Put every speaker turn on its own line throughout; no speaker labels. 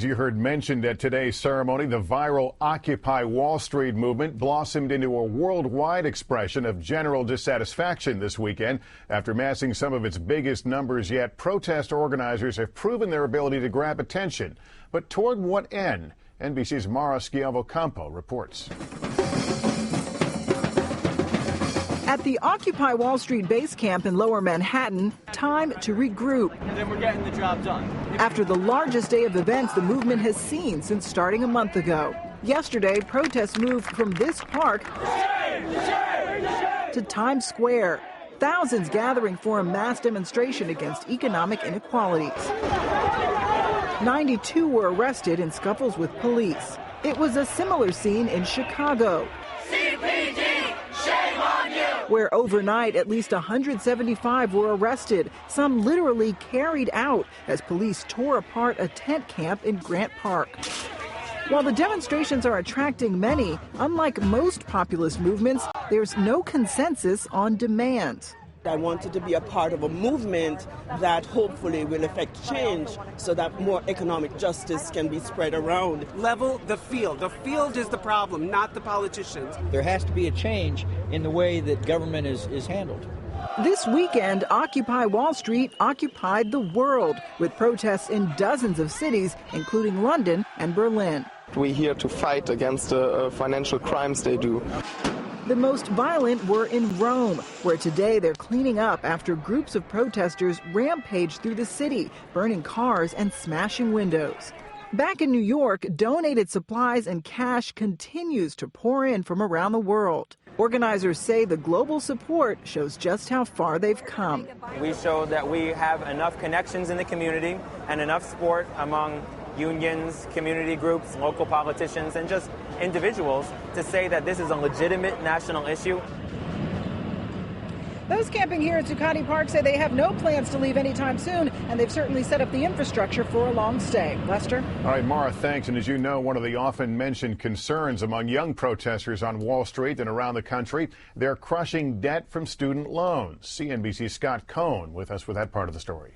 As you heard mentioned at today's ceremony, the viral Occupy Wall Street movement blossomed into a worldwide expression of general dissatisfaction this weekend. After massing some of its biggest numbers yet, protest organizers have proven their ability to grab attention. But toward what end? NBC's Mara Schiavo-Campo reports.
At the Occupy Wall Street base camp in Lower Manhattan, time to regroup.
And then we're getting the job done.
After the largest day of events the movement has seen since starting a month ago. Yesterday, protests moved from this park to Times Square. Thousands gathering for a mass demonstration against economic inequalities. 92 were arrested in scuffles with police. It was a similar scene in Chicago, where overnight at least 175 were arrested, some literally carried out as police tore apart a tent camp in Grant Park. While the demonstrations are attracting many, unlike most populist movements, there's no consensus on demands.
I wanted to be a part of a movement that hopefully will affect change so that more economic justice can be spread around.
Level the field. The field is the problem, not the politicians.
There has to be a change in the way that government is handled.
This weekend, Occupy Wall Street occupied the world, with protests in dozens of cities, including London and Berlin.
We're here to fight against the financial crimes they do.
The most violent were in Rome, where today they're cleaning up after groups of protesters rampaged through the city, burning cars and smashing windows. Back in New York, donated supplies and cash continues to pour in from around the world. Organizers say the global support shows just how far they've come.
We show that we have enough connections in the community and enough support among unions, community groups, local politicians, and just individuals to say that this is a legitimate national issue.
Those camping here at Zuccotti Park say they have no plans to leave anytime soon, and they've certainly set up the infrastructure for a long stay. Lester?
All right, Mara, thanks. And as you know, one of the often mentioned concerns among young protesters on Wall Street and around the country, they're crushing debt from student loans. CNBC's Scott Cohn with us with that part of the story.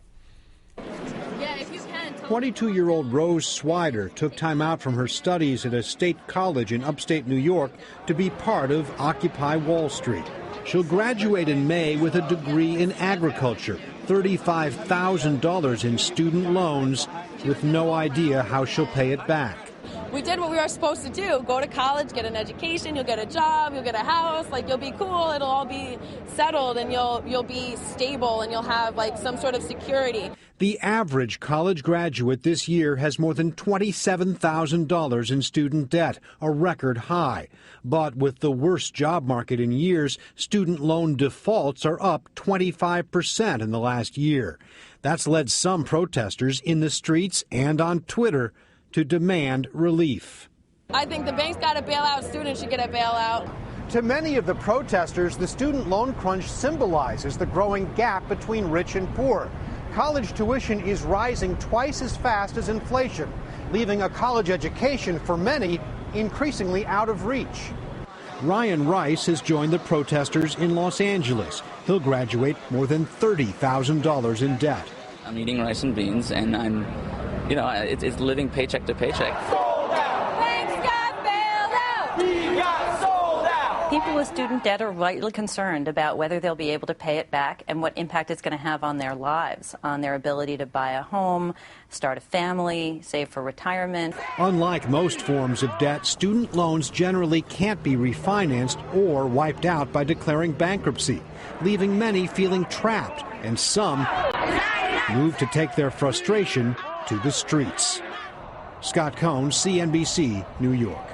22-year-old Rose Swider took time out from her studies at a state college in upstate New York to be part of Occupy Wall Street. She'll graduate in May with a degree in agriculture, $35,000 in student loans, with no idea how she'll pay it back.
We did what we were supposed to do, go to college, get an education, you'll get a job, you'll get a house, like you'll be cool, it'll all be settled and you'll be stable and you'll have like some sort of security.
The average college graduate this year has more than $27,000 in student debt, a record high. But with the worst job market in years, student loan defaults are up 25% in the last year. That's led some protesters in the streets and on Twitter to demand relief.
I think the bank's got to bail out, students should get a bailout.
To many of the protesters, the student loan crunch symbolizes the growing gap between rich and poor. College tuition is rising twice as fast as inflation, leaving a college education for many increasingly out of reach. Ryan Rice has joined the protesters in Los Angeles. He'll graduate more than $30,000 in debt.
I'm eating rice and beans, and it's living paycheck to paycheck.
People with student debt are rightly concerned about whether they'll be able to pay it back and what impact it's going to have on their lives, on their ability to buy a home, start a family, save for retirement.
Unlike most forms of debt, student loans generally can't be refinanced or wiped out by declaring bankruptcy, leaving many feeling trapped, and some move to take their frustration to the streets. Scott Cohn, CNBC, New York.